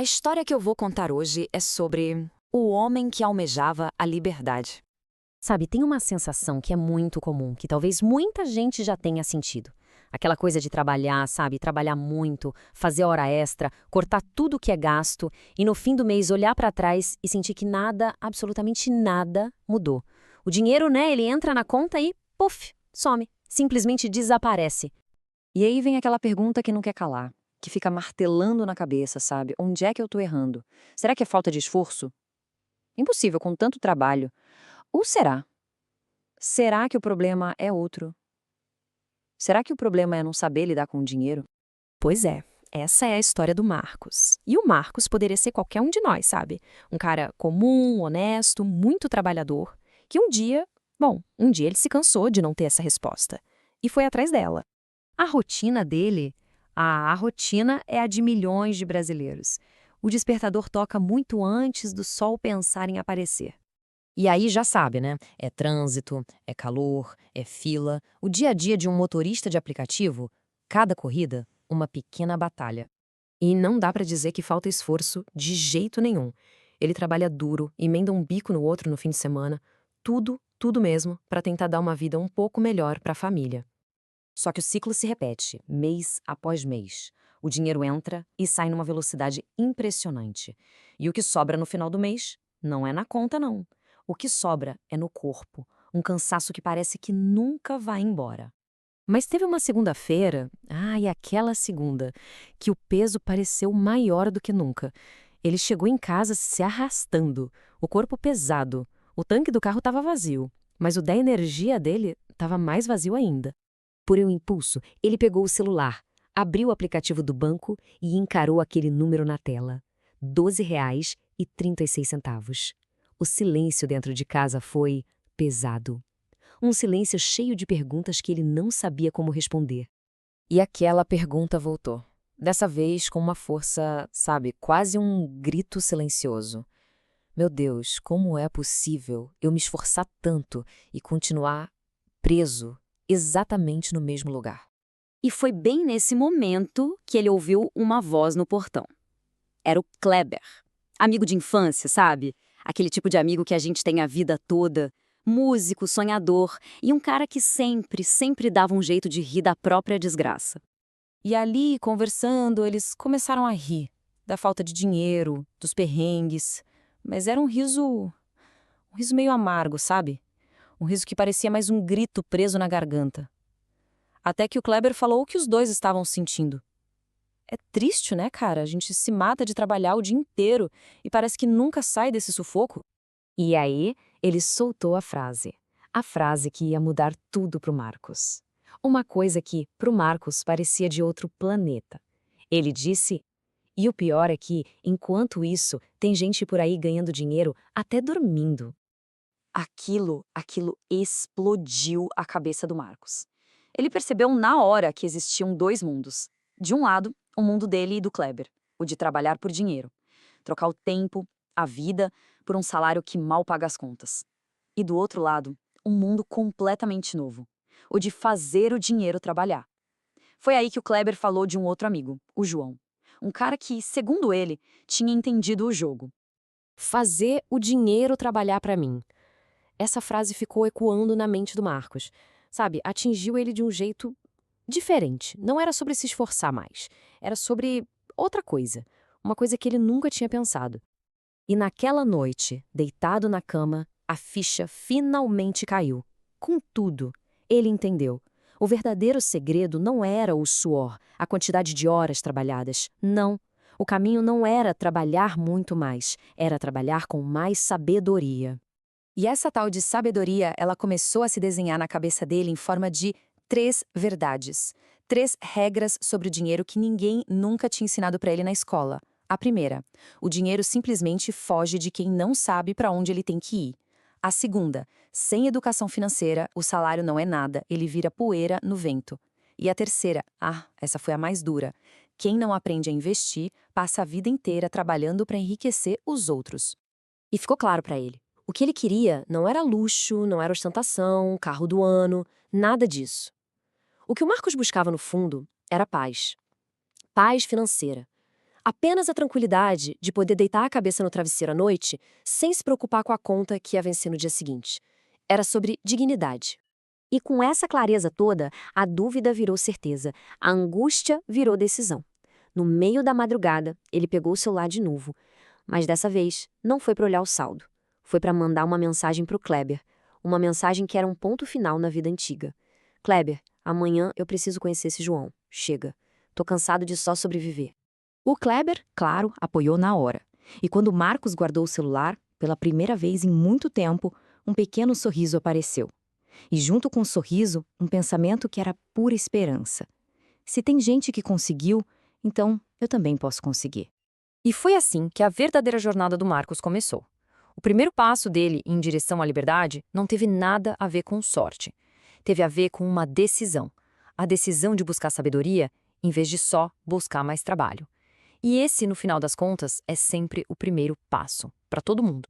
A história que eu vou contar hoje é sobre o homem que almejava a liberdade. Sabe, tem uma sensação que é muito comum, que talvez muita gente já tenha sentido. Aquela coisa de trabalhar, sabe? Trabalhar muito, fazer hora extra, cortar tudo que é gasto e no fim do mês olhar para trás e sentir que nada, absolutamente nada, mudou. O dinheiro, né, ele entra na conta e, puf, some, simplesmente desaparece. E aí vem aquela pergunta que não quer calar, que fica martelando na cabeça, sabe? Onde é que eu tô errando? Será que é falta de esforço? Impossível com tanto trabalho. Ou será? Será que o problema é outro? Será que o problema é não saber lidar com o dinheiro? Pois é, essa é a história do Marcos. E o Marcos poderia ser qualquer um de nós, sabe? Um cara comum, honesto, muito trabalhador, que um dia ele se cansou de não ter essa resposta e foi atrás dela. A rotina dele? A rotina é a de milhões de brasileiros. O despertador toca muito antes do sol pensar em aparecer. E aí já sabe, né? É trânsito, é calor, é fila. O dia a dia de um motorista de aplicativo, cada corrida, uma pequena batalha. E não dá pra dizer que falta esforço de jeito nenhum. Ele trabalha duro, emenda um bico no outro no fim de semana, tudo mesmo, pra tentar dar uma vida um pouco melhor pra família. Só que o ciclo se repete, mês após mês. O dinheiro entra e sai numa velocidade impressionante. E o que sobra no final do mês não é na conta, não. O que sobra é no corpo, um cansaço que parece que nunca vai embora. Mas teve uma segunda-feira, e aquela segunda, que o peso pareceu maior do que nunca. Ele chegou em casa se arrastando, o corpo pesado. O tanque do carro estava vazio, mas o da energia dele estava mais vazio ainda. Por um impulso, ele pegou o celular, abriu o aplicativo do banco e encarou aquele número na tela. R$ 12,36. O silêncio dentro de casa foi pesado. Um silêncio cheio de perguntas que ele não sabia como responder. E aquela pergunta voltou. Dessa vez com uma força, sabe, quase um grito silencioso. Meu Deus, como é possível eu me esforçar tanto e continuar preso exatamente no mesmo lugar? E foi bem nesse momento que ele ouviu uma voz no portão. Era o Kleber, amigo de infância, sabe? Aquele tipo de amigo que a gente tem a vida toda, músico, sonhador e um cara que sempre dava um jeito de rir da própria desgraça. E ali, conversando, eles começaram a rir da falta de dinheiro, dos perrengues, mas era um riso meio amargo, sabe? Um riso que parecia mais um grito preso na garganta. Até que o Kleber falou o que os dois estavam sentindo. É triste, né, cara? A gente se mata de trabalhar o dia inteiro e parece que nunca sai desse sufoco. E aí, ele soltou a frase que ia mudar tudo pro Marcos. Uma coisa que, pro Marcos, parecia de outro planeta. Ele disse, e o pior é que, enquanto isso, tem gente por aí ganhando dinheiro até dormindo. Aquilo explodiu a cabeça do Marcos. Ele percebeu na hora que existiam dois mundos. De um lado, o mundo dele e do Kleber, o de trabalhar por dinheiro. Trocar o tempo, a vida, por um salário que mal paga as contas. E do outro lado, um mundo completamente novo, o de fazer o dinheiro trabalhar. Foi aí que o Kleber falou de um outro amigo, o João. Um cara que, segundo ele, tinha entendido o jogo. Fazer o dinheiro trabalhar pra mim. Essa frase ficou ecoando na mente do Marcos. Sabe, atingiu ele de um jeito diferente. Não era sobre se esforçar mais. Era sobre outra coisa. Uma coisa que ele nunca tinha pensado. E naquela noite, deitado na cama, a ficha finalmente caiu. Contudo, ele entendeu. O verdadeiro segredo não era o suor, a quantidade de horas trabalhadas. Não. O caminho não era trabalhar muito mais, era trabalhar com mais sabedoria. E essa tal de sabedoria, ela começou a se desenhar na cabeça dele em forma de 3 verdades. 3 regras sobre o dinheiro que ninguém nunca tinha ensinado para ele na escola. A primeira, o dinheiro simplesmente foge de quem não sabe para onde ele tem que ir. A segunda, sem educação financeira, o salário não é nada, ele vira poeira no vento. E a terceira, essa foi a mais dura. Quem não aprende a investir, passa a vida inteira trabalhando para enriquecer os outros. E ficou claro para ele. O que ele queria não era luxo, não era ostentação, carro do ano, nada disso. O que o Marcos buscava no fundo era paz. Paz financeira. Apenas a tranquilidade de poder deitar a cabeça no travesseiro à noite sem se preocupar com a conta que ia vencer no dia seguinte. Era sobre dignidade. E com essa clareza toda, a dúvida virou certeza, a angústia virou decisão. No meio da madrugada, ele pegou o celular de novo. Mas dessa vez, não foi para olhar o saldo. Foi para mandar uma mensagem para o Kleber. Uma mensagem que era um ponto final na vida antiga. Kleber, amanhã eu preciso conhecer esse João. Chega. Tô cansado de só sobreviver. O Kleber, claro, apoiou na hora. E quando Marcos guardou o celular, pela primeira vez em muito tempo, um pequeno sorriso apareceu. E junto com o sorriso, um pensamento que era pura esperança. Se tem gente que conseguiu, então eu também posso conseguir. E foi assim que a verdadeira jornada do Marcos começou. O primeiro passo dele em direção à liberdade não teve nada a ver com sorte. Teve a ver com uma decisão. A decisão de buscar sabedoria em vez de só buscar mais trabalho. E esse, no final das contas, é sempre o primeiro passo, para todo mundo.